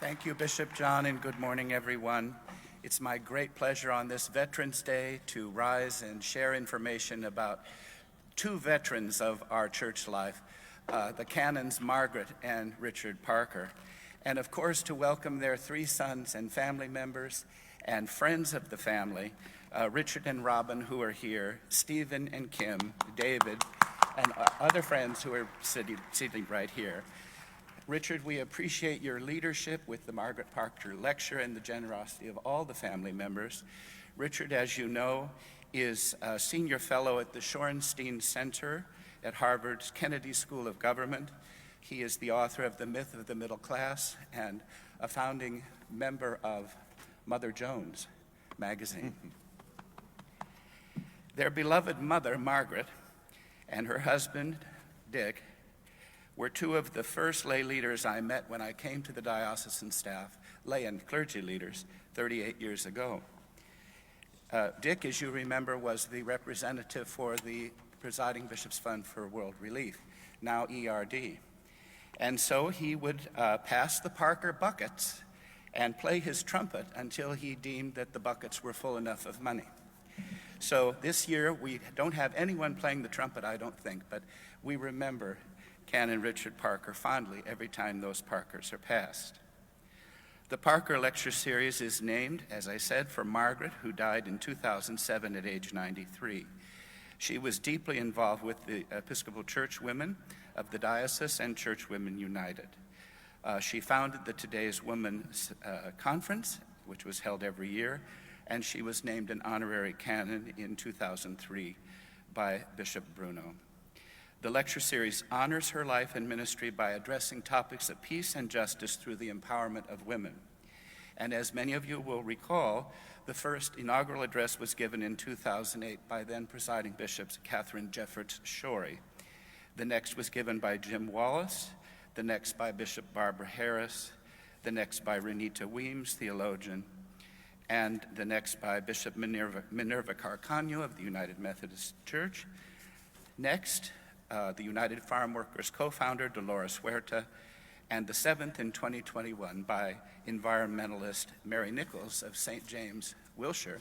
Thank you, Bishop John, and good morning, everyone. It's my great pleasure on this Veterans Day to rise and share information about two veterans of our church life, the Canons Margaret and Richard Parker, and of course to welcome their three sons and family members and friends of the family, Richard and Robin, who are here, Stephen and Kim, David, and other friends who are sitting right here. Richard, we appreciate your leadership with the Margaret Parker Lecture and the generosity of all the family members. Richard, as you know, is a senior fellow at the Shorenstein Center at Harvard's Kennedy School of Government. He is the author of The Myth of the Middle Class and a founding member of Mother Jones magazine. Their beloved mother, Margaret, and her husband, Dick, were two of the first lay leaders I met when I came to the diocesan staff, lay and clergy leaders, 38 years ago. Dick, as you remember, was the representative for the Presiding Bishop's Fund for World Relief, now ERD. And so he would pass the Parker buckets and play his trumpet until he deemed that the buckets were full enough of money. So this year, we don't have anyone playing the trumpet, I don't think, but we remember Canon Richard Parker fondly every time those Parkers are passed. The Parker Lecture Series is named, as I said, for Margaret, who died in 2007 at age 93. She was deeply involved with the Episcopal Church women of the Diocese and Church Women United. She founded the Today's Women's Conference, which was held every year, and she was named an honorary canon in 2003 by Bishop Bruno. The lecture series honors her life and ministry by addressing topics of peace and justice through the empowerment of women. And as many of you will recall, the first inaugural address was given in 2008 by then presiding bishops Catherine Jeffords Schori. The next was given by Jim Wallace, the next by Bishop Barbara Harris, the next by Renita Weems, theologian, and the next by Bishop Minerva Carcano of the United Methodist Church. Next, the United Farm Workers co-founder Dolores Huerta, and the seventh in 2021 by environmentalist Mary Nichols of St. James, Wilshire,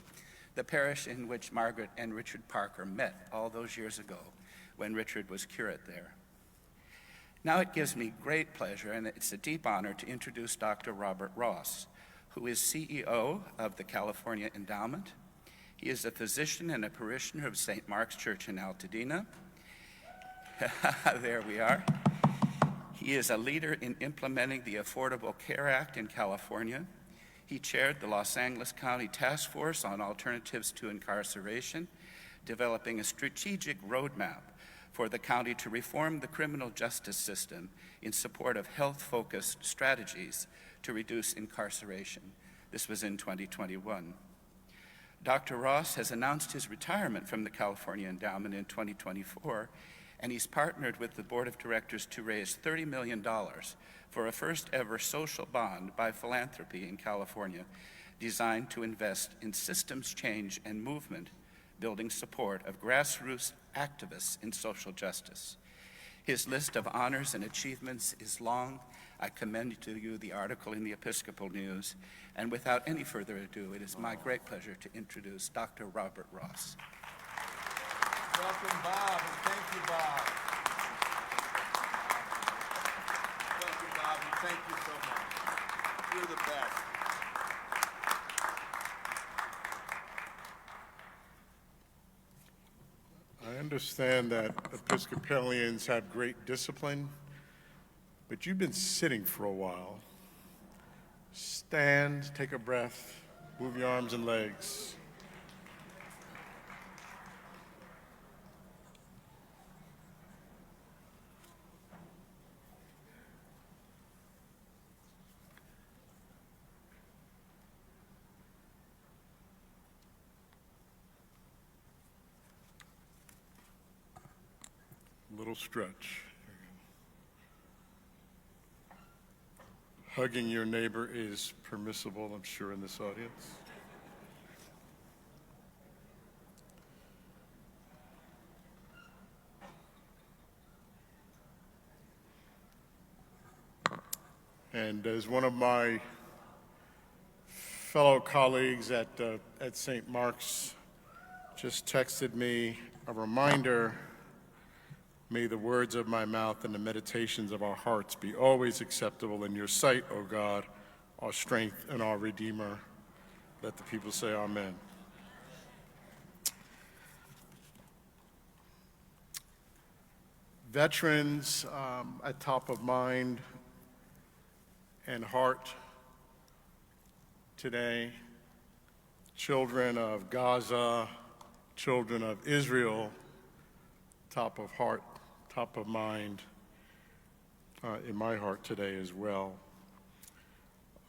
the parish in which Margaret and Richard Parker met all those years ago when Richard was curate there. Now it gives me great pleasure, and it's a deep honor, to introduce Dr. Robert Ross, who is CEO of the California Endowment. He is a physician and a parishioner of St. Mark's Church in Altadena. There we are. He is a leader in implementing the Affordable Care Act in California. He chaired the Los Angeles County Task Force on Alternatives to Incarceration, developing a strategic roadmap for the county to reform the criminal justice system in support of health-focused strategies to reduce incarceration. This was in 2021. Dr. Ross has announced his retirement from the California Endowment in 2024, and he's partnered with the board of directors to raise $30 million for a first ever social bond by philanthropy in California, designed to invest in systems change and movement, building support of grassroots activists in social justice. His list of honors and achievements is long. I commend to you the article in the Episcopal News, and without any further ado, it is my great pleasure to introduce Dr. Robert Ross. Welcome, Bob, and thank you, Bob. Welcome, Bob, and thank you so much. You're the best. I understand that Episcopalians have great discipline, but you've been sitting for a while. Stand, take a breath, move your arms and legs. Little stretch. Hugging your neighbor is permissible, I'm sure, in this audience. And as one of my fellow colleagues at St. Mark's just texted me, a reminder, may the words of my mouth and the meditations of our hearts be always acceptable in your sight, O God, our strength and our Redeemer. Let the people say amen. Veterans at top of mind and heart today, children of Gaza, children of Israel, top of heart, top of mind in my heart today as well.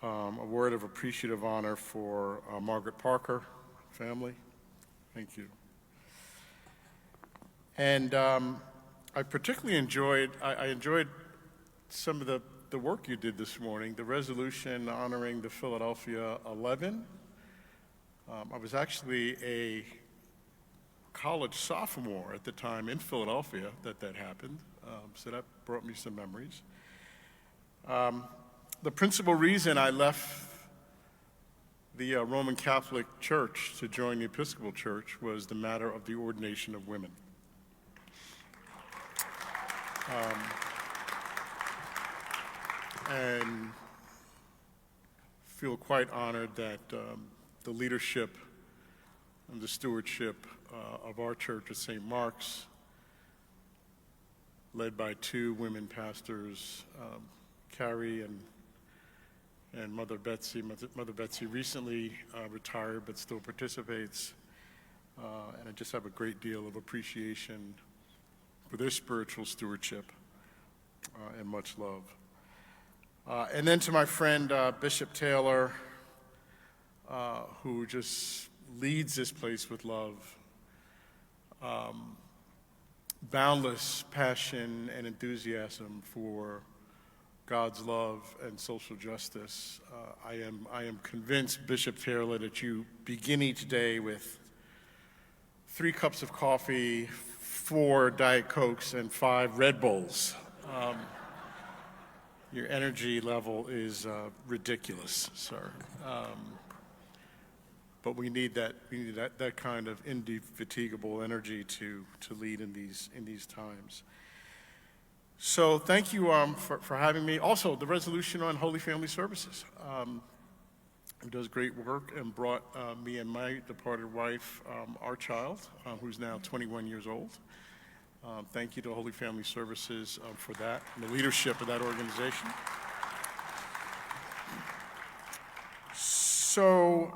A word of appreciative honor for Margaret Parker family. Thank you. And I particularly enjoyed some of the work you did this morning, the resolution honoring the Philadelphia 11. I was actually a college sophomore at the time in Philadelphia that happened, so that brought me some memories. The principal reason I left the Roman Catholic Church to join the Episcopal Church was the matter of the ordination of women. And feel quite honored that the leadership and the stewardship of our church at St. Mark's, led by two women pastors, Carrie and Mother Betsy. Mother Betsy recently retired but still participates, and I just have a great deal of appreciation for their spiritual stewardship and much love. And then to my friend Bishop Taylor, who just leads this place with love, boundless passion and enthusiasm for God's love and social justice. I am convinced, Bishop Taylor, that you begin each day with 3 cups of coffee, 4 Diet Cokes, and 5 Red Bulls. Your energy level is ridiculous, sir. But we need that kind of indefatigable energy to lead in these times. So thank you for having me. Also, the resolution on Holy Family Services. It does great work and brought me and my departed wife, our child, who's now 21 years old. Thank you to Holy Family Services for that and the leadership of that organization. So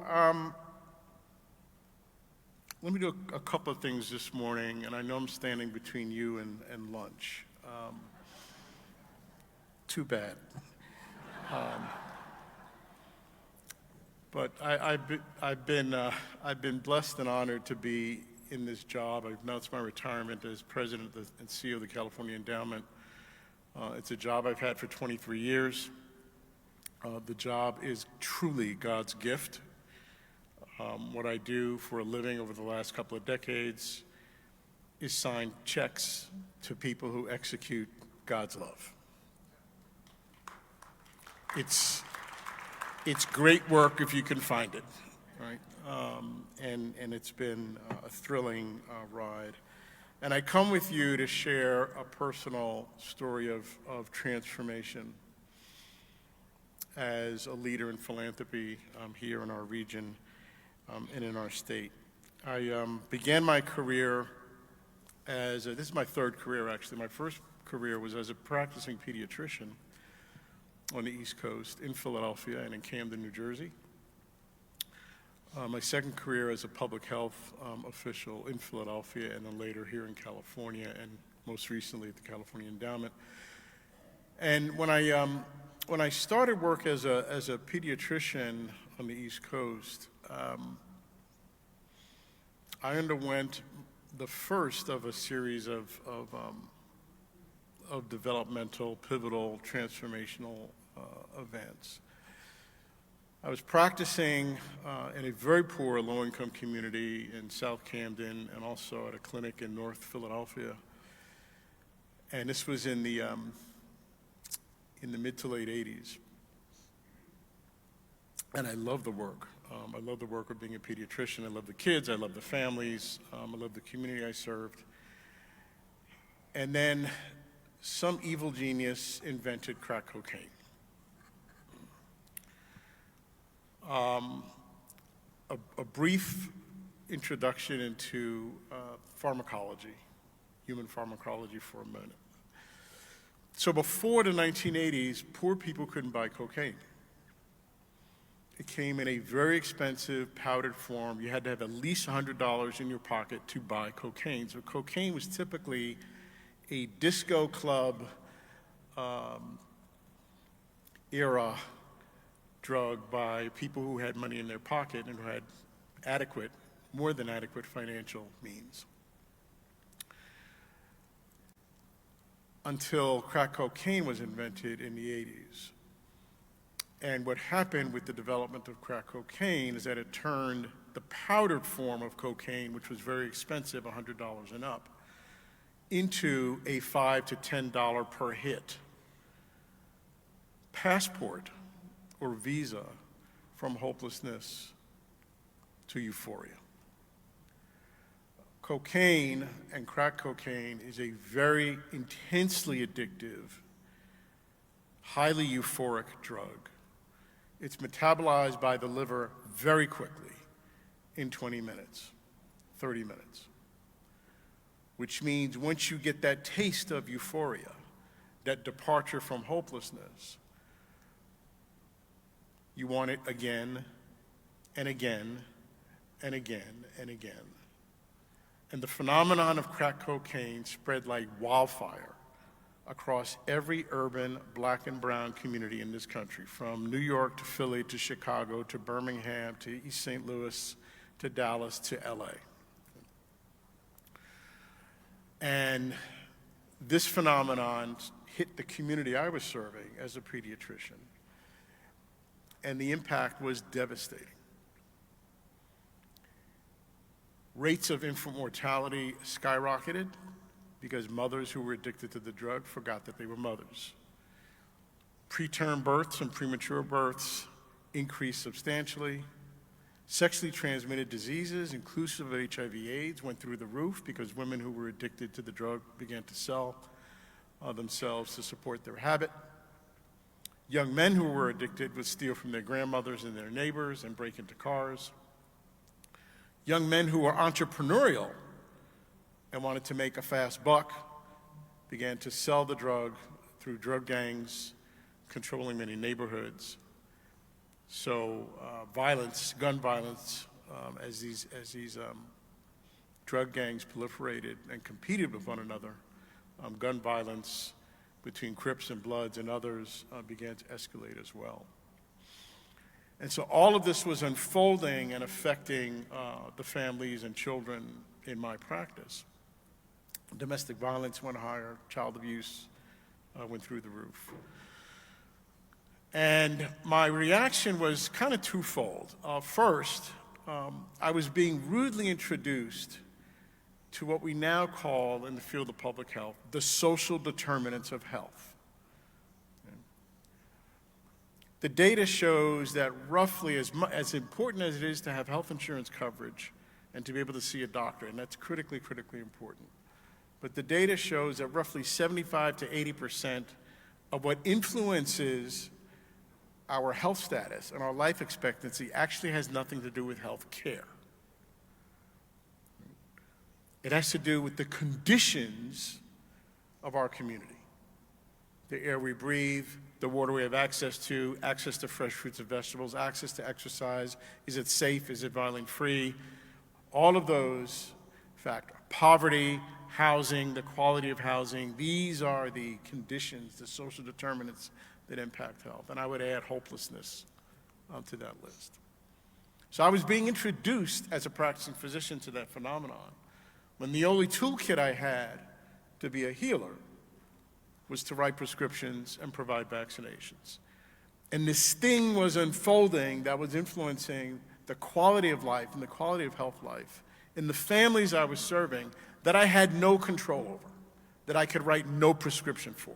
let me do a couple of things this morning, and I know I'm standing between you and lunch. Too bad. But I've been blessed and honored to be in this job. I've announced my retirement as president and CEO of the California Endowment. It's a job I've had for 23 years. The job is truly God's gift. What I do for a living over the last couple of decades is sign checks to people who execute God's love. It's great work if you can find it, right? And it's been a thrilling ride. And I come with you to share a personal story of transformation as a leader in philanthropy here in our region and in our state. I began my career this is my 3rd career actually. My first career was as a practicing pediatrician on the East Coast in Philadelphia and in Camden, New Jersey. My second career as a public health official in Philadelphia and then later here in California and most recently at the California Endowment. And when I started work as a pediatrician on the East Coast, I underwent the first of a series of developmental, pivotal, transformational events. I was practicing in a very poor low-income community in South Camden and also at a clinic in North Philadelphia. And this was in the mid to late 80s. And I love the work. I love the work of being a pediatrician. I love the kids. I love the families. I love the community I served. And then some evil genius invented crack cocaine. A brief introduction into pharmacology, human pharmacology for a minute. So before the 1980s, poor people couldn't buy cocaine. It came in a very expensive powdered form. You had to have at least $100 in your pocket to buy cocaine. So cocaine was typically a disco club era drug by people who had money in their pocket and who had adequate, more than adequate financial means. Until crack cocaine was invented in the 80s. And what happened with the development of crack cocaine is that it turned the powdered form of cocaine, which was very expensive, $100 and up, into a $5 to $10 per hit passport or visa from hopelessness to euphoria. Cocaine and crack cocaine is a very intensely addictive, highly euphoric drug. It's metabolized by the liver very quickly in 20 minutes, 30 minutes, which means once you get that taste of euphoria, that departure from hopelessness, you want it again and again and again and again. And the phenomenon of crack cocaine spread like wildfire across every urban black and brown community in this country, from New York to Philly to Chicago to Birmingham to East St. Louis to Dallas to LA. And this phenomenon hit the community I was serving as a pediatrician, and the impact was devastating. Rates of infant mortality skyrocketed because mothers who were addicted to the drug forgot that they were mothers. Preterm births and premature births increased substantially. Sexually transmitted diseases, inclusive of HIV/AIDS, went through the roof because women who were addicted to the drug began to sell themselves to support their habit. Young men who were addicted would steal from their grandmothers and their neighbors and break into cars. Young men who were entrepreneurial and wanted to make a fast buck began to sell the drug through drug gangs controlling many neighborhoods. So violence, gun violence, as these drug gangs proliferated and competed with one another, gun violence between Crips and Bloods and others began to escalate as well. And so all of this was unfolding and affecting the families and children in my practice. Domestic violence went higher, child abuse went through the roof. And my reaction was kind of twofold. First, I was being rudely introduced to what we now call in the field of public health, the social determinants of health. The data shows that roughly as important as it is to have health insurance coverage and to be able to see a doctor, and that's critically, critically important, but the data shows that roughly 75 to 80% of what influences our health status and our life expectancy actually has nothing to do with health care. It has to do with the conditions of our community. The air we breathe, the water we have access to fresh fruits and vegetables, access to exercise, is it safe, is it violence-free? All of those factors. Poverty, housing, the quality of housing, these are the conditions, the social determinants that impact health. And I would add hopelessness to that list. So I was being introduced as a practicing physician to that phenomenon when the only toolkit I had to be a healer was to write prescriptions and provide vaccinations. And this thing was unfolding that was influencing the quality of life and the quality of health life in the families I was serving that I had no control over, that I could write no prescription for.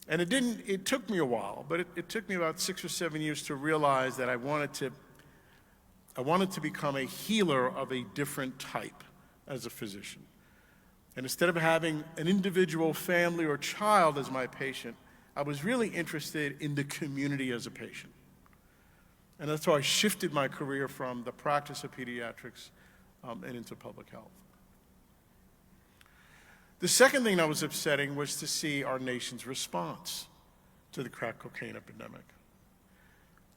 And it took me a while, but it took me about 6 or 7 years to realize that I wanted to become a healer of a different type as a physician. And instead of having an individual family or child as my patient, I was really interested in the community as a patient. And that's how I shifted my career from the practice of pediatrics and into public health. The second thing that was upsetting was to see our nation's response to the crack cocaine epidemic.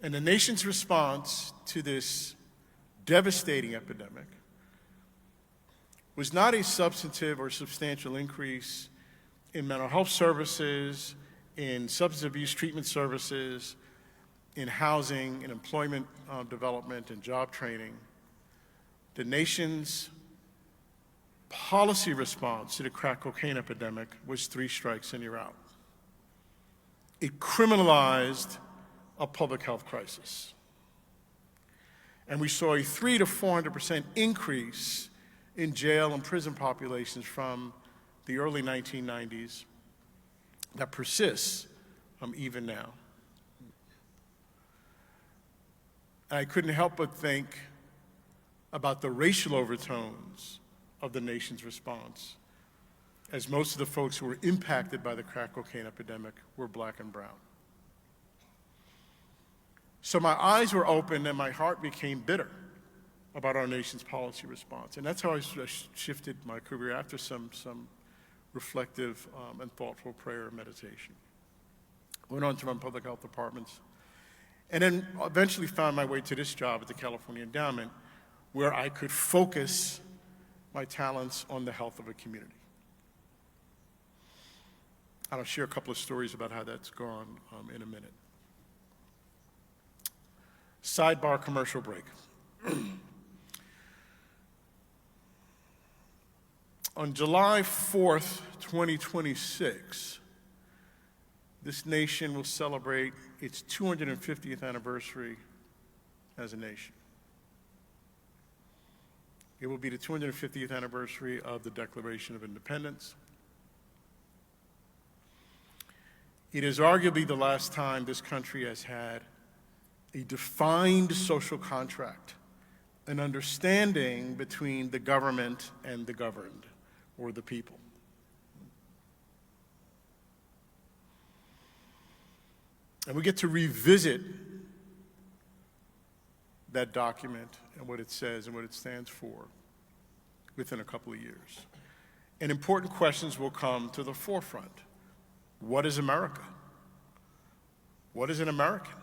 And the nation's response to this devastating epidemic was not a substantive or substantial increase in mental health services, in substance abuse treatment services, in housing, in employment development, and job training. The nation's policy response to the crack cocaine epidemic was 3 strikes and you're out. It criminalized a public health crisis. And we saw a 300% to 400% increase in jail and prison populations from the early 1990s that persists even now. And I couldn't help but think about the racial overtones of the nation's response, as most of the folks who were impacted by the crack cocaine epidemic were black and brown. So my eyes were opened and my heart became bitter about our nation's policy response. And that's how I shifted my career after some reflective and thoughtful prayer and meditation. Went on to run public health departments, and then eventually found my way to this job at the California Endowment, where I could focus my talents on the health of a community. I'll share a couple of stories about how that's gone in a minute. Sidebar commercial break. On July 4th, 2026, this nation will celebrate its 250th anniversary as a nation. It will be the 250th anniversary of the Declaration of Independence. It is arguably the last time this country has had a defined social contract, an understanding between the government and the governed, or the people. And we get to revisit that document and what it says and what it stands for within a couple of years. And important questions will come to the forefront. What is America? What is an American?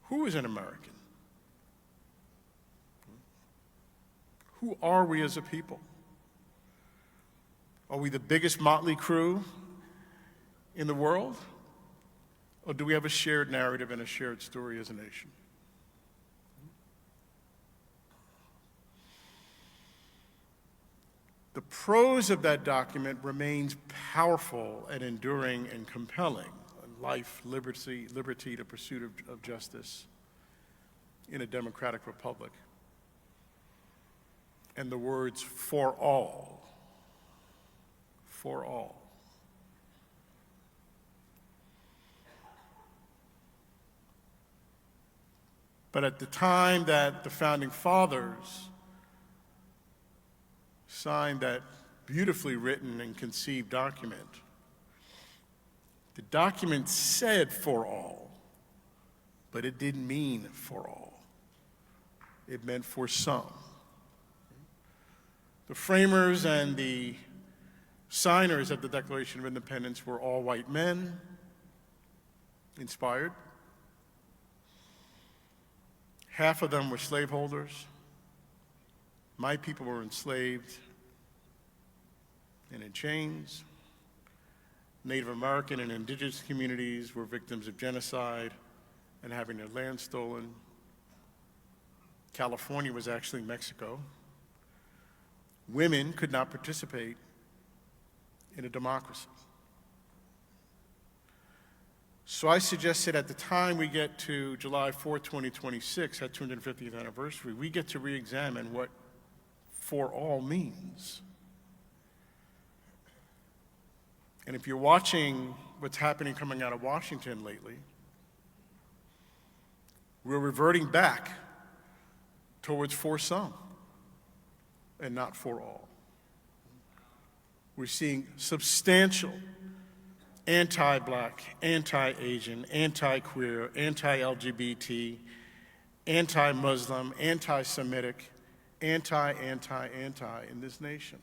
Who is an American? Who are we as a people? Are we the biggest motley crew in the world? Or do we have a shared narrative and a shared story as a nation? The prose of that document remains powerful and enduring and compelling. Life, liberty, the pursuit of justice in a democratic republic. And the words, for all. For all. But at the time that the Founding Fathers signed that beautifully written and conceived document, the document said for all, but it didn't mean for all. It meant for some. The framers and the signers of the Declaration of Independence were all white men, inspired. Half of them were slaveholders. My people were enslaved and in chains. Native American and indigenous communities were victims of genocide and having their land stolen. California was actually Mexico. Women could not participate in a democracy. So I suggested at the time we get to July 4th, 2026, that 250th anniversary, we get to re-examine what for all means. And if you're watching what's happening coming out of Washington lately, we're reverting back towards for some and not for all. We're seeing substantial anti-Black, anti-Asian, anti-queer, anti-LGBT, anti-Muslim, anti-Semitic, anti in this nation.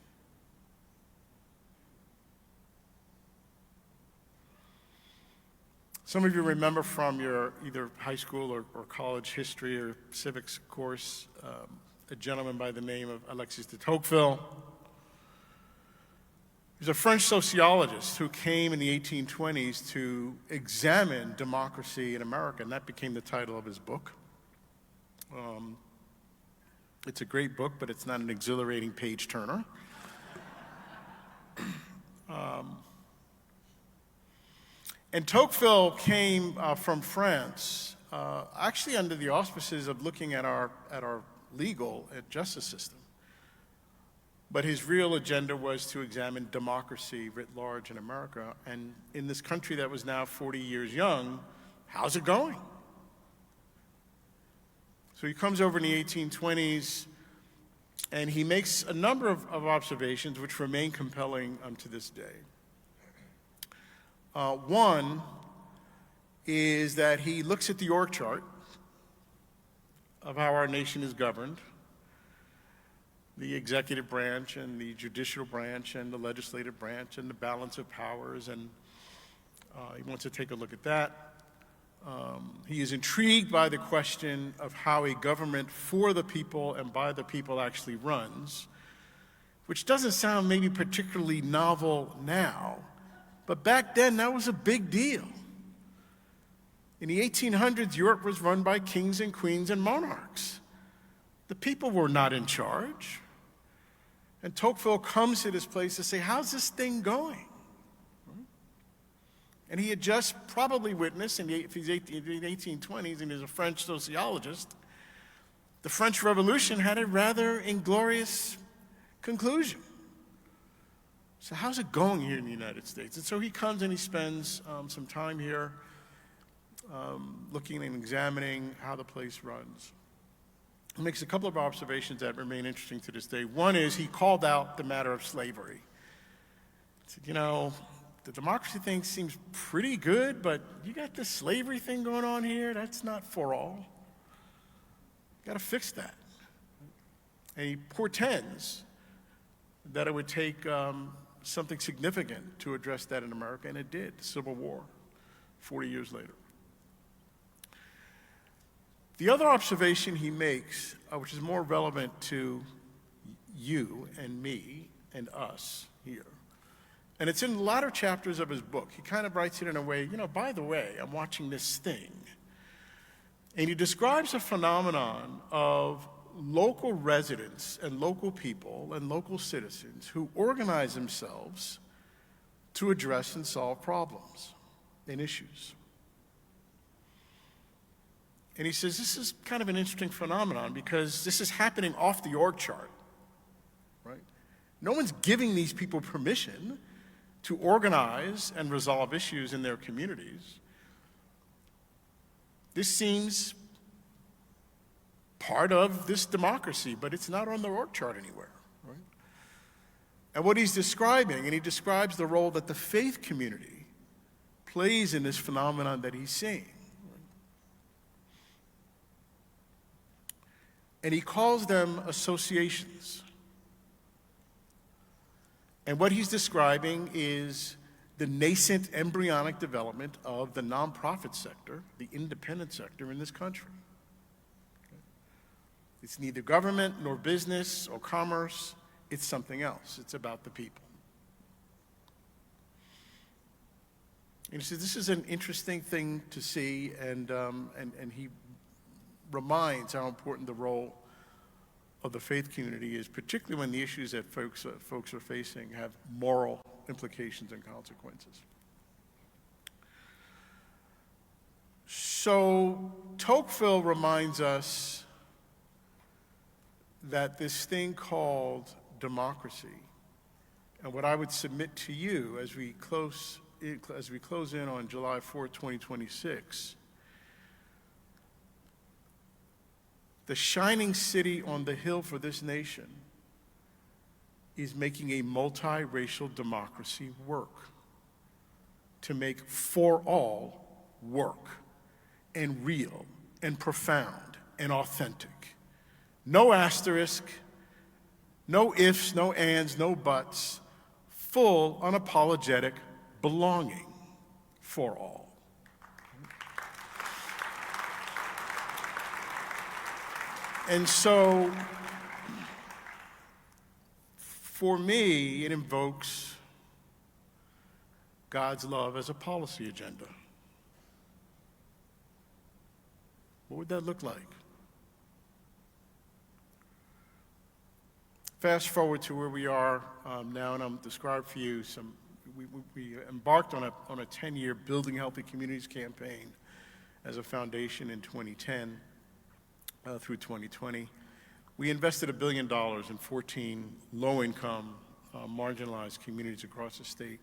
Some of you remember from your either high school or college history or civics course a gentleman by the name of Alexis de Tocqueville. He was a French sociologist who came in the 1820s to examine democracy in America, and that became the title of his book. It's a great book, but it's not an exhilarating page-turner. And Tocqueville came from France, actually under the auspices of looking at our legal and justice system. But his real agenda was to examine democracy writ large in America. And in this country that was now 40 years young, how's it going? So he comes over in the 1820s, and he makes a number of observations which remain compelling to this day. One is that he looks at the org chart of how our nation is governed, the executive branch and the judicial branch and the legislative branch and the balance of powers, and he wants to take a look at that. He is intrigued by the question of how a government for the people and by the people actually runs, which doesn't sound maybe particularly novel now, but back then that was a big deal. In the 1800s, Europe was run by kings and queens and monarchs. The people were not in charge. And Tocqueville comes to this place to say, how's this thing going? And he had just probably witnessed, if he's in the 1820s and he's a French sociologist, the French Revolution had a rather inglorious conclusion. So how's it going here in the United States? And so he comes and he spends some time here looking and examining how the place runs. He makes a couple of observations that remain interesting to this day. One is he called out the matter of slavery. He said, you know, the democracy thing seems pretty good, but you got this slavery thing going on here, that's not for all. Got to fix that. And he portends that it would take something significant to address that in America, and it did, the Civil War, 40 years later. The other observation he makes, which is more relevant to you and me and us here, and it's in the latter chapters of his book. He kind of writes it in a way, you know, by the way, I'm watching this thing. And he describes a phenomenon of local residents and local people and local citizens who organize themselves to address and solve problems and issues. And he says this is kind of an interesting phenomenon because this is happening off the org chart, right? No one's giving these people permission to organize and resolve issues in their communities. This seems part of this democracy, but it's not on the org chart anywhere, right? And what he's describing, and he describes the role that the faith community plays in this phenomenon that he's seeing. And he calls them associations. And what he's describing is the nascent embryonic development of the nonprofit sector, the independent sector in this country. It's neither government nor business or commerce. It's something else. It's about the people. And he says this is an interesting thing to see, and he reminds how important the role of the faith community is, particularly when the issues that folks are facing have moral implications and consequences. So Tocqueville reminds us that this thing called democracy And what I would submit to you as we close in on July 4th, 2026, the shining city on the hill for this nation is making a multiracial democracy work, to make for all work and real and profound and authentic. No asterisk, no ifs, no ands, no buts, full, unapologetic belonging for all. And so, for me, it invokes God's love as a policy agenda. What would that look like? Fast forward to where we are now, and I'm describing for you some. We embarked on a 10-year Building Healthy Communities campaign as a foundation in 2010 through 2020. We invested $1 billion in 14 low-income, marginalized communities across the state,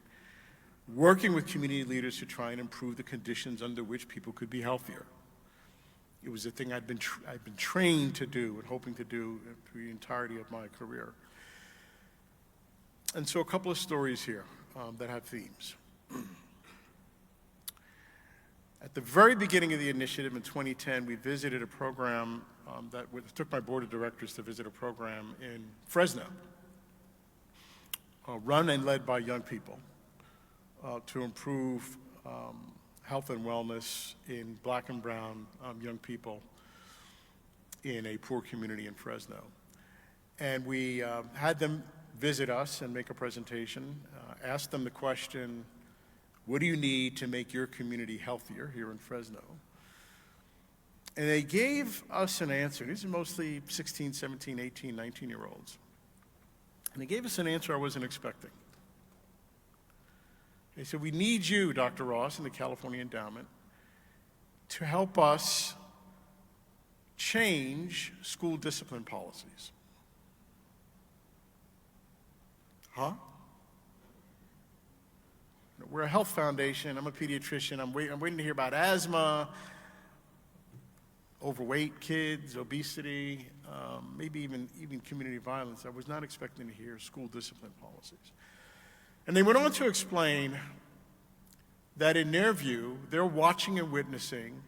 working with community leaders to try and improve the conditions under which people could be healthier. It was a thing I'd been trained to do and hoping to do through the entirety of my career. And so a couple of stories here that have themes. At the very beginning of the initiative in 2010, we visited a program took my board of directors to visit a program in Fresno, run and led by young people to improve health and wellness in Black and brown young people in a poor community in Fresno. And we had them visit us and make a presentation, asked them the question, what do you need to make your community healthier here in Fresno? And they gave us an answer. These are mostly 16, 17, 18, 19-year-olds. And they gave us an answer I wasn't expecting. They said, we need you, Dr. Ross, and the California Endowment, to help us change school discipline policies. Huh? We're a health foundation. I'm a pediatrician. I'm waiting to hear about asthma, overweight kids, obesity, maybe even community violence. I was not expecting to hear school discipline policies. And they went on to explain that in their view, they're watching and witnessing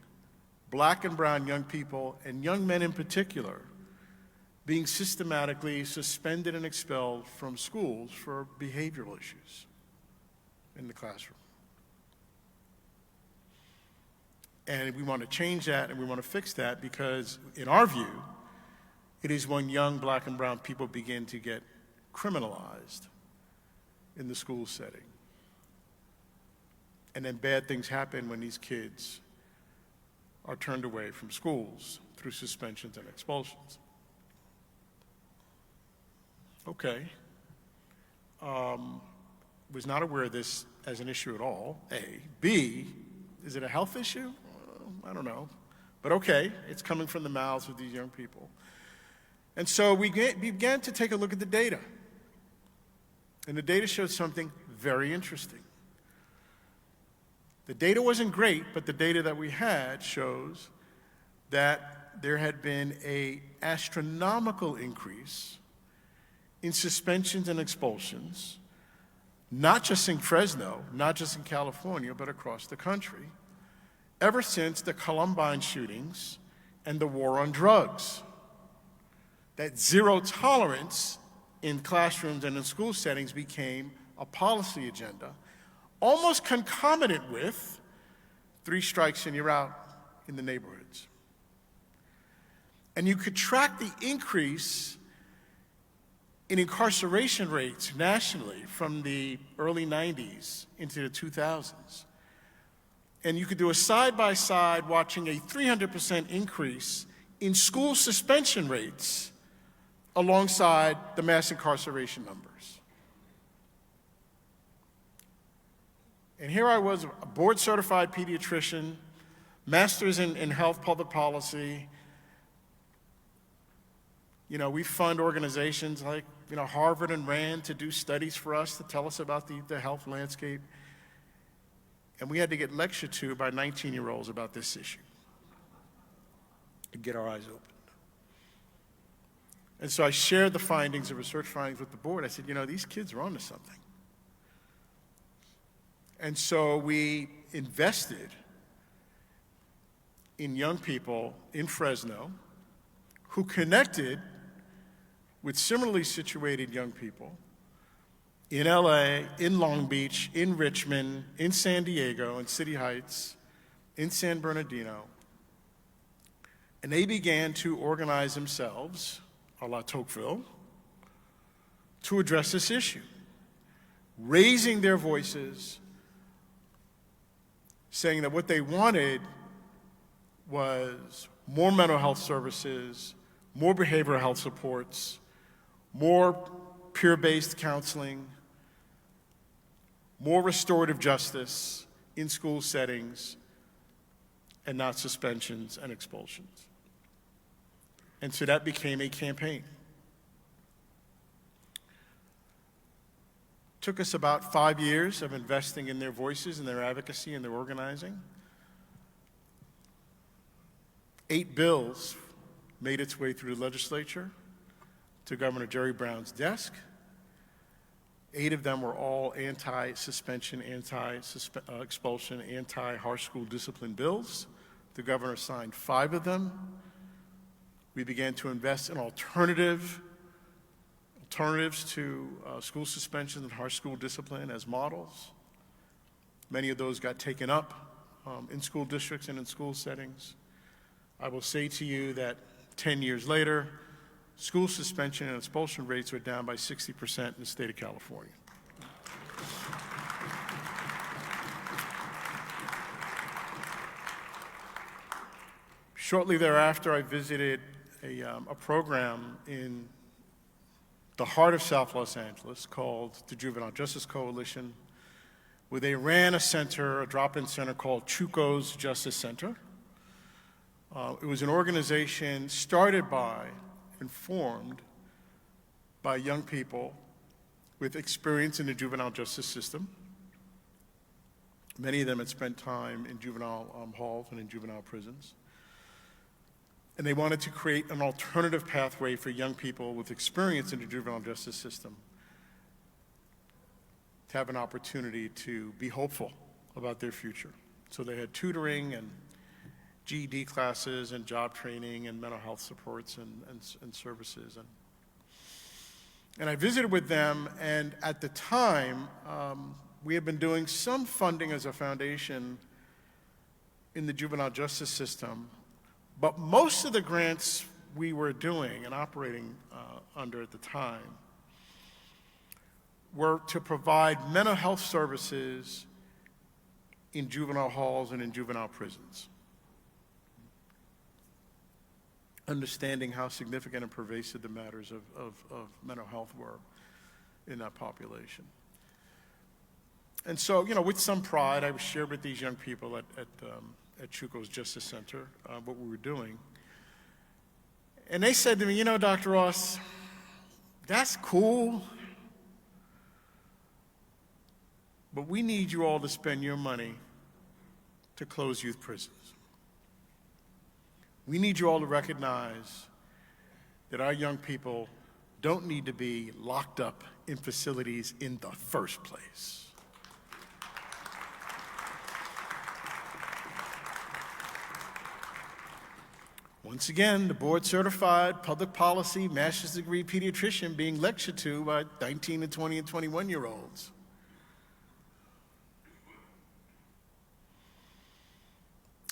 Black and brown young people, and young men in particular, being systematically suspended and expelled from schools for behavioral issues in the classroom. And we want to change that, and we want to fix that, because in our view, it is when young Black and brown people begin to get criminalized in the school setting. And then bad things happen when these kids are turned away from schools through suspensions and expulsions. Okay. Was not aware of this as an issue at all, A. B, is it a health issue? I don't know. But okay, it's coming from the mouths of these young people. And so we began to take a look at the data. And the data showed something very interesting. The data wasn't great, but the data that we had shows that there had been an astronomical increase in suspensions and expulsions, not just in Fresno, not just in California, but across the country, ever since the Columbine shootings and the war on drugs. That zero tolerance in classrooms and in school settings became a policy agenda, almost concomitant with 3 strikes and you're out in the neighborhoods. And you could track the increase in incarceration rates nationally from the early 90s into the 2000s. And you could do a side-by-side watching a 300% increase in school suspension rates alongside the mass incarceration numbers. And here I was, a board-certified pediatrician, master's in health public policy, We fund organizations like, Harvard and Rand to do studies for us to tell us about the health landscape. And we had to get lectured to by 19-year-olds about this issue to get our eyes opened. And so I shared the findings, the research findings with the board. I said, these kids are onto something. And so we invested in young people in Fresno who connected with similarly situated young people in LA, in Long Beach, in Richmond, in San Diego, in City Heights, in San Bernardino. And they began to organize themselves, a la Tocqueville, to address this issue, raising their voices, saying that what they wanted was more mental health services, more behavioral health supports, more peer-based counseling, more restorative justice in school settings, and not suspensions and expulsions. And so that became a campaign. Took us about 5 years of investing in their voices and their advocacy and their organizing. 8 bills made its way through the legislature to Governor Jerry Brown's desk. 8 of them were all anti-suspension, anti-expulsion, anti-harsh school discipline bills. The governor signed 5 of them. We began to invest in alternatives to school suspension and harsh school discipline as models. Many of those got taken up in school districts and in school settings. I will say to you that 10 years later, school suspension and expulsion rates are down by 60% in the state of California. Shortly thereafter, I visited a program in the heart of South Los Angeles called the Juvenile Justice Coalition, where they ran a center, a drop-in center called Chuco's Justice Center. It was an organization started by and formed by young people with experience in the juvenile justice system. Many of them had spent time in juvenile halls and in juvenile prisons. And they wanted to create an alternative pathway for young people with experience in the juvenile justice system to have an opportunity to be hopeful about their future. So they had tutoring and GED classes and job training and mental health supports and services. And I visited with them, and at the time, we had been doing some funding as a foundation in the juvenile justice system, but most of the grants we were doing and operating under at the time were to provide mental health services in juvenile halls and in juvenile prisons, understanding how significant and pervasive the matters of mental health were in that population. And so, with some pride, I shared with these young people at Chuco's Justice Center what we were doing. And they said to me, Dr. Ross, that's cool, but we need you all to spend your money to close youth prisons. We need you all to recognize that our young people don't need to be locked up in facilities in the first place. Once again, the board-certified public policy master's degree pediatrician being lectured to by 19 and 20 and 21-year-olds.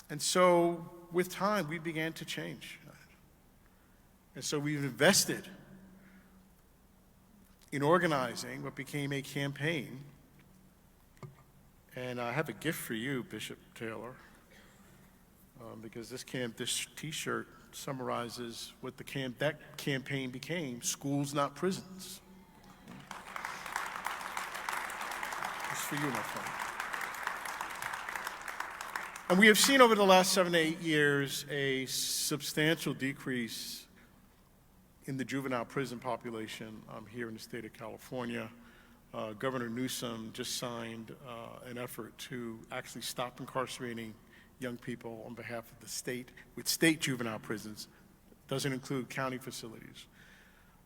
And so, with time, we began to change. And so we've invested in organizing what became a campaign. And I have a gift for you, Bishop Taylor, because this T-shirt summarizes what that campaign became: schools, not prisons. It's for you, my friend. And we have seen over the last 7 to 8 years a substantial decrease in the juvenile prison population here in the state of California. Governor Newsom just signed an effort to actually stop incarcerating young people on behalf of the state with state juvenile prisons. Doesn't include county facilities,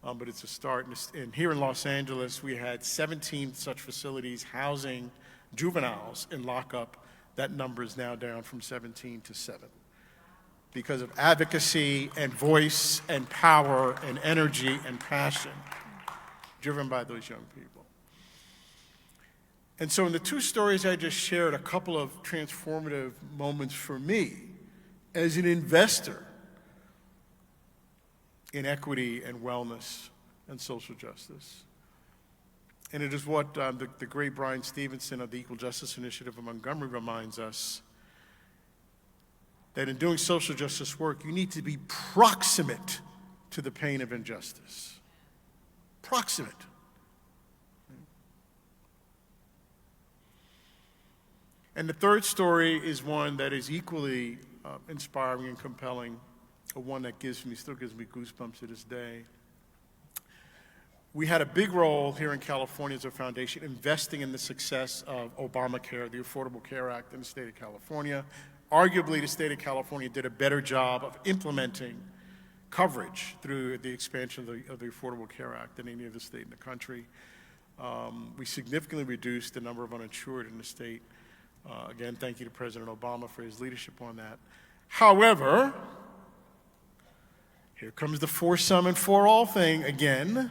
but it's a start. And here in Los Angeles, we had 17 such facilities housing juveniles in lockup. That number is now down from 17 to 7 because of advocacy and voice and power and energy and passion driven by those young people. And so in the two stories I just shared, a couple of transformative moments for me as an investor in equity and wellness and social justice. And it is what the great Brian Stevenson of the Equal Justice Initiative of Montgomery reminds us, that in doing social justice work, you need to be proximate to the pain of injustice. Proximate. And the third story is one that is equally inspiring and compelling, one that still gives me goosebumps to this day. We had a big role here in California as a foundation investing in the success of Obamacare, the Affordable Care Act in the state of California. Arguably, the state of California did a better job of implementing coverage through the expansion of the Affordable Care Act than any other state in the country. We significantly reduced the number of uninsured in the state. Again, thank you to President Obama for his leadership on that. However, here comes the for some and for all thing again.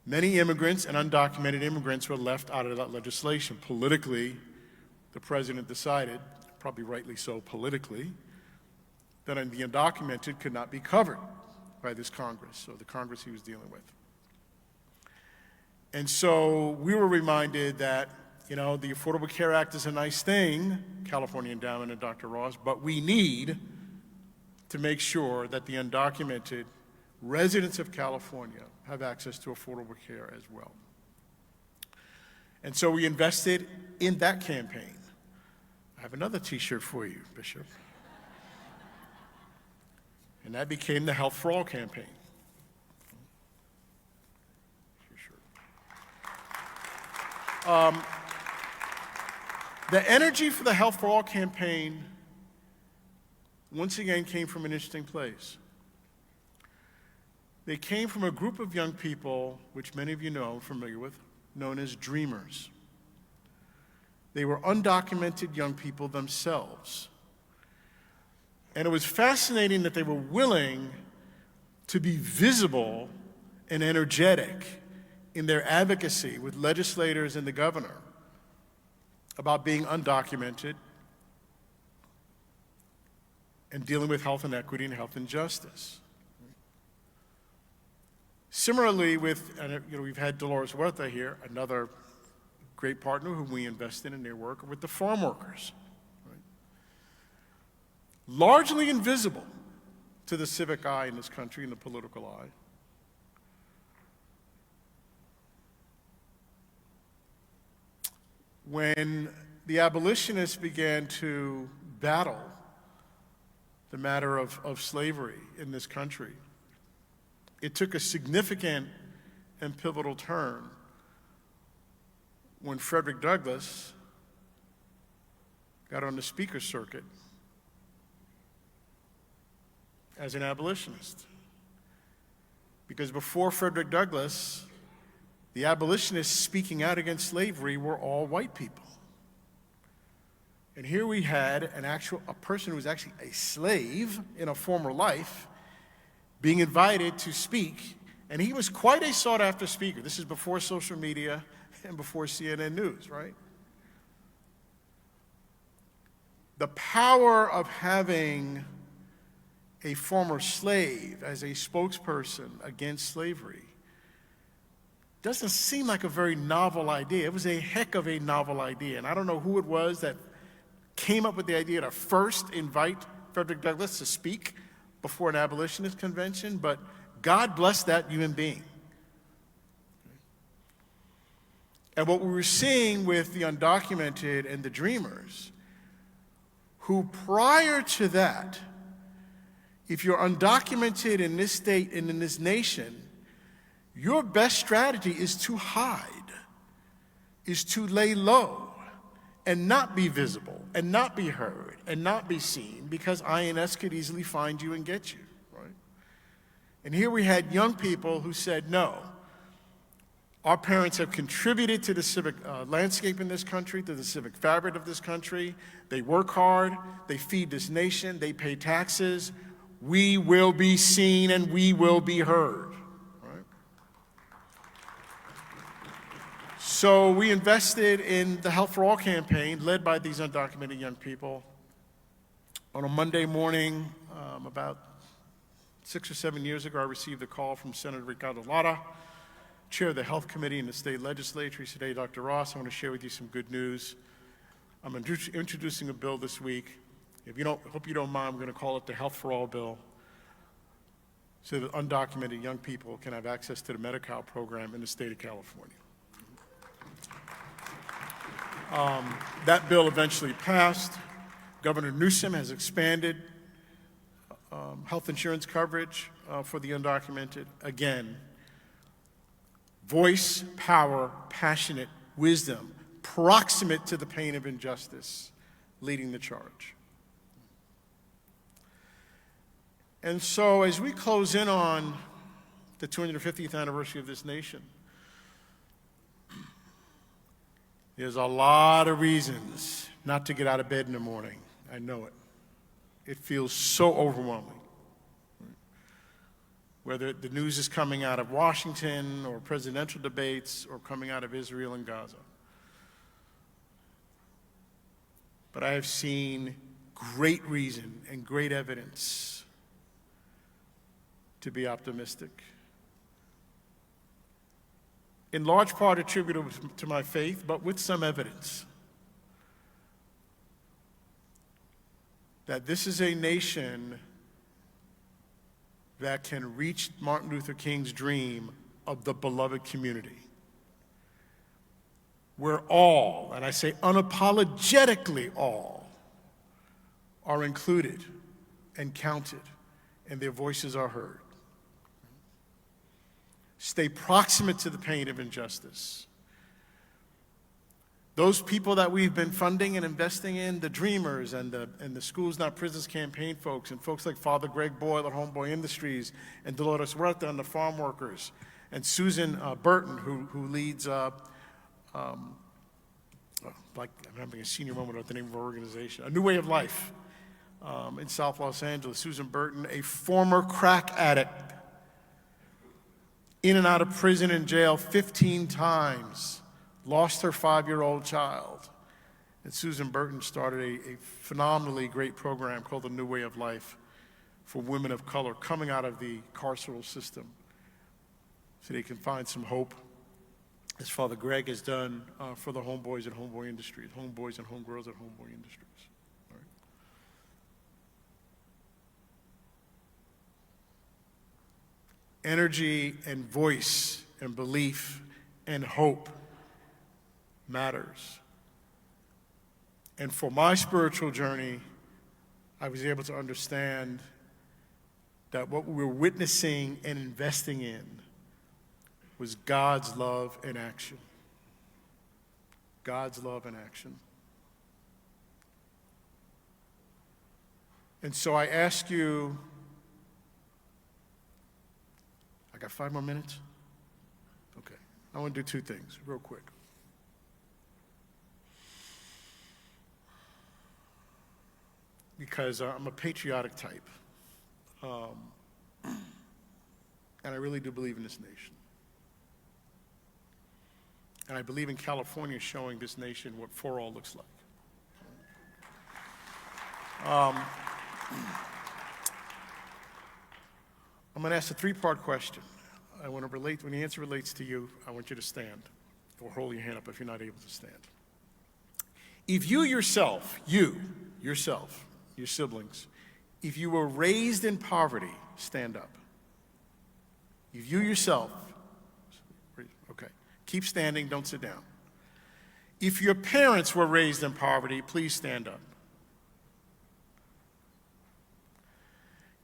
Many immigrants and undocumented immigrants were left out of that legislation. Politically, the president decided, probably rightly so politically, that the undocumented could not be covered by this Congress, or the Congress he was dealing with. And so we were reminded that, the Affordable Care Act is a nice thing, California Endowment and Dr. Ross, but we need to make sure that the undocumented residents of California have access to affordable care as well. And so we invested in that campaign. I have another t-shirt for you, Bishop. And that became the Health for All campaign. The energy for the Health for All campaign, once again, came from an interesting place. They came from a group of young people, which many of you know, familiar with, known as dreamers. They were undocumented young people themselves. And it was fascinating that they were willing to be visible and energetic in their advocacy with legislators and the governor about being undocumented and dealing with health inequity and health injustice. Similarly, we've had Dolores Huerta here, another great partner whom we invest in their work, with the farm workers. Right? Largely invisible to the civic eye in this country and the political eye. When the abolitionists began to battle the matter of slavery in this country, it took a significant and pivotal turn when Frederick Douglass got on the speaker circuit as an abolitionist. Because before Frederick Douglass, the abolitionists speaking out against slavery were all white people. And here we had a person who was actually a slave in a former life being invited to speak, and he was quite a sought-after speaker. This is before social media and before CNN News, right? The power of having a former slave as a spokesperson against slavery doesn't seem like a very novel idea. It was a heck of a novel idea, and I don't know who it was that came up with the idea to first invite Frederick Douglass to speak before an abolitionist convention, but God bless that human being. And what we were seeing with the undocumented and the dreamers, who prior to that if you're undocumented in this state and in this nation, your best strategy is to hide, is to lay low and not be visible and not be heard and not be seen, because INS could easily find you and get you, right? And here we had young people who said, no, our parents have contributed to the civic landscape in this country, to the civic fabric of this country. They work hard, they feed this nation, they pay taxes. We will be seen and we will be heard. So we invested in the Health for All campaign, led by these undocumented young people. On a Monday morning, about 6 or 7 years ago, I received a call from Senator Ricardo Lara, chair of the Health Committee in the state legislature. He said, hey, Dr. Ross, I want to share with you some good news. I'm introducing a bill this week. Hope you don't mind, I'm going to call it the Health for All bill, so that undocumented young people can have access to the Medi-Cal program in the state of California. That bill eventually passed. Governor Newsom has expanded health insurance coverage for the undocumented. Again, voice, power, passionate, wisdom, proximate to the pain of injustice, leading the charge. And so as we close in on the 250th anniversary of this nation, there's a lot of reasons not to get out of bed in the morning. I know it. It feels so overwhelming. Whether the news is coming out of Washington or presidential debates or coming out of Israel and Gaza. But I have seen great reason and great evidence to be optimistic. In large part attributable to my faith, but with some evidence that this is a nation that can reach Martin Luther King's dream of the beloved community, where all, and I say unapologetically all, are included and counted, and their voices are heard. Stay proximate to the pain of injustice. Those people that we've been funding and investing in, the Dreamers and the Schools Not Prisons campaign folks, and folks like Father Greg Boyle at Homeboy Industries, and Dolores Huerta and the farm workers, and Susan Burton, who leads, I'm having a senior moment at the name of our organization, A New Way of Life in South Los Angeles. Susan Burton, a former crack addict, in and out of prison and jail 15 times, lost her 5-year-old child. And Susan Burton started a phenomenally great program called The New Way of Life for women of color coming out of the carceral system so they can find some hope, as Father Greg has done for the homeboys at Homeboy Industries, homeboys and homegirls at Homeboy Industries. All right. Energy and voice and belief and hope matters. And for my spiritual journey, I was able to understand that what we were witnessing and investing in was God's love in action. God's love in action. And so I ask you, I got 5 more minutes? Okay. I want to do 2 things real quick. Because I'm a patriotic type. And I really do believe in this nation. And I believe in California showing this nation what for all looks like. I'm going to ask a 3-part question. I want to relate, when the answer relates to you, I want you to stand or hold your hand up if you're not able to stand. If you yourself, your siblings, if you were raised in poverty, stand up. If you yourself, okay, keep standing, don't sit down. If your parents were raised in poverty, please stand up.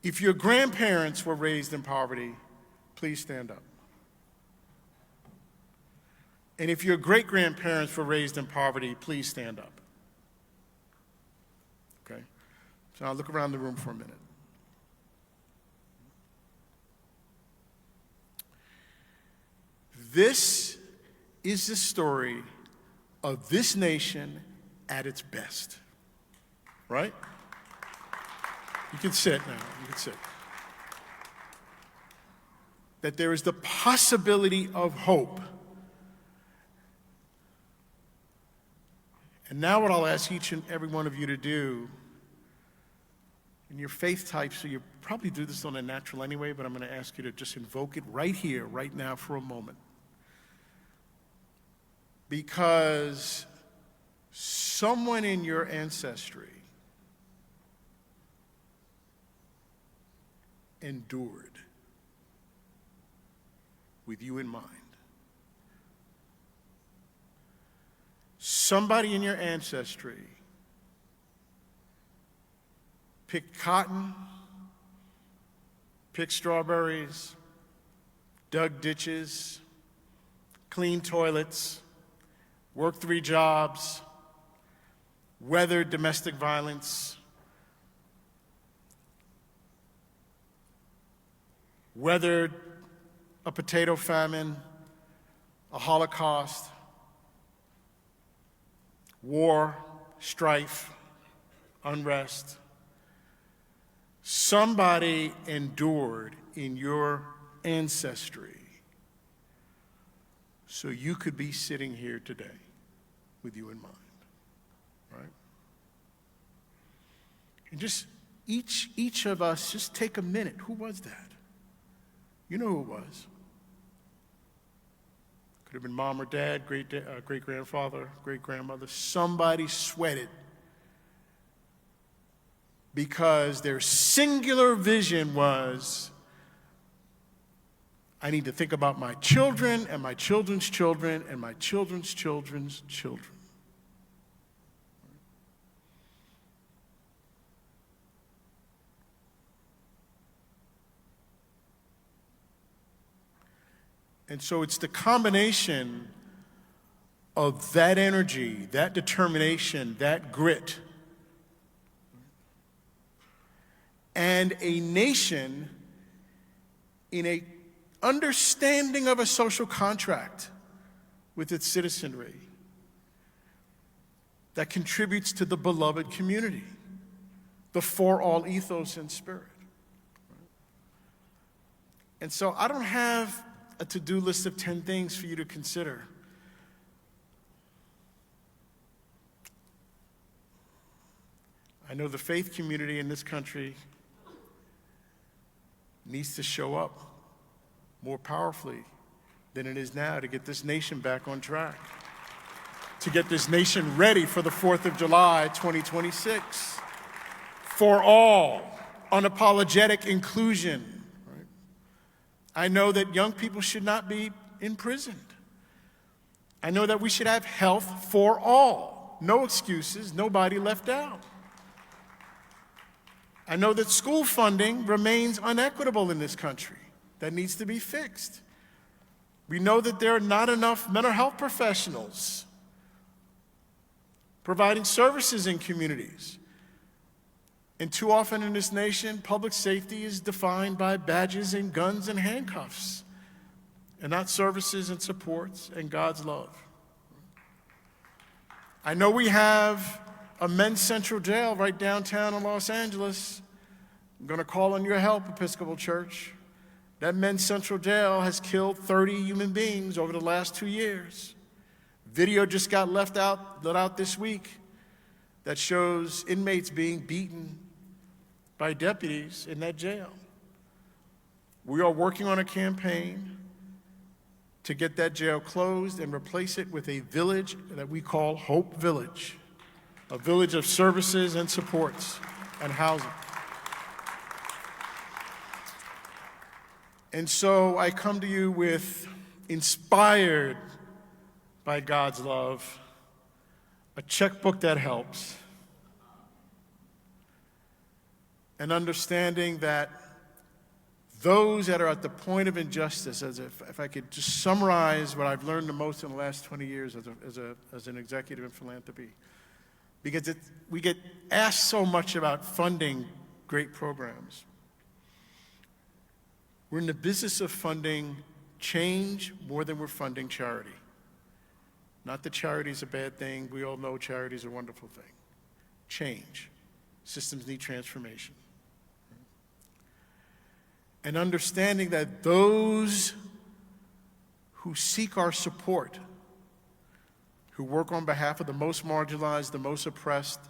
If your grandparents were raised in poverty, please stand up. And if your great-grandparents were raised in poverty, please stand up. Okay? So I'll look around the room for a minute. This is the story of this nation at its best. Right? You can sit now. You can sit. That there is the possibility of hope. And now what I'll ask each and every one of you to do, in your faith type, so you probably do this on a natural anyway, but I'm going to ask you to just invoke it right here, right now for a moment. Because someone in your ancestry endured with you in mind. Somebody in your ancestry picked cotton, picked strawberries, dug ditches, cleaned toilets, worked 3 jobs, weathered domestic violence, weathered a potato famine, a Holocaust, war, strife, unrest. Somebody endured in your ancestry so you could be sitting here today with you in mind, right? And just each of us, just take a minute. Who was that? You know who it was. Could have been mom or dad, great-grandfather, great-grandmother. Somebody sweated because their singular vision was, I need to think about my children and my children's children and my children's children's children. And so it's the combination of that energy, that determination, that grit, and a nation in a understanding of a social contract with its citizenry that contributes to the beloved community, the for all ethos and spirit. And so I don't have a to-do list of 10 things for you to consider. I know the faith community in this country needs to show up more powerfully than it is now to get this nation back on track, to get this nation ready for the 4th of July, 2026. For all, unapologetic inclusion. I know that young people should not be imprisoned. I know that we should have health for all. No excuses, nobody left out. I know that school funding remains unequitable in this country. That needs to be fixed. We know that there are not enough mental health professionals providing services in communities. And too often in this nation, public safety is defined by badges and guns and handcuffs, and not services and supports and God's love. I know we have a men's central jail right downtown in Los Angeles. I'm going to call on your help, Episcopal Church. That men's central jail has killed 30 human beings over the last 2 years. Video just got let out this week that shows inmates being beaten by deputies in that jail. We are working on a campaign to get that jail closed and replace it with a village that we call Hope Village, a village of services and supports and housing. And so I come to you with, inspired by God's love, a checkbook that helps, and understanding that those that are at the point of injustice, if I could just summarize what I've learned the most in the last 20 years as an executive in philanthropy, because we get asked so much about funding great programs. We're in the business of funding change more than we're funding charity. Not that charity is a bad thing. We all know charity is a wonderful thing. Change. Systems need transformation. And understanding that those who seek our support, who work on behalf of the most marginalized, the most oppressed,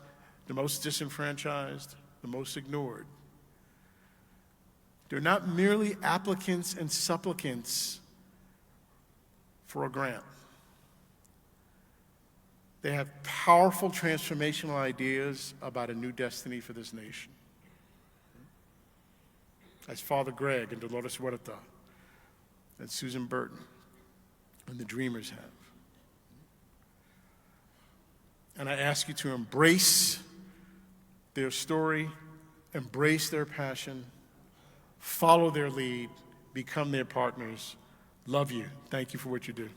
the most disenfranchised, the most ignored, they're not merely applicants and supplicants for a grant. They have powerful transformational ideas about a new destiny for this nation. As Father Greg and Dolores Huerta and Susan Burton and the Dreamers have. And I ask you to embrace their story, embrace their passion, follow their lead, become their partners. Love you. Thank you for what you do.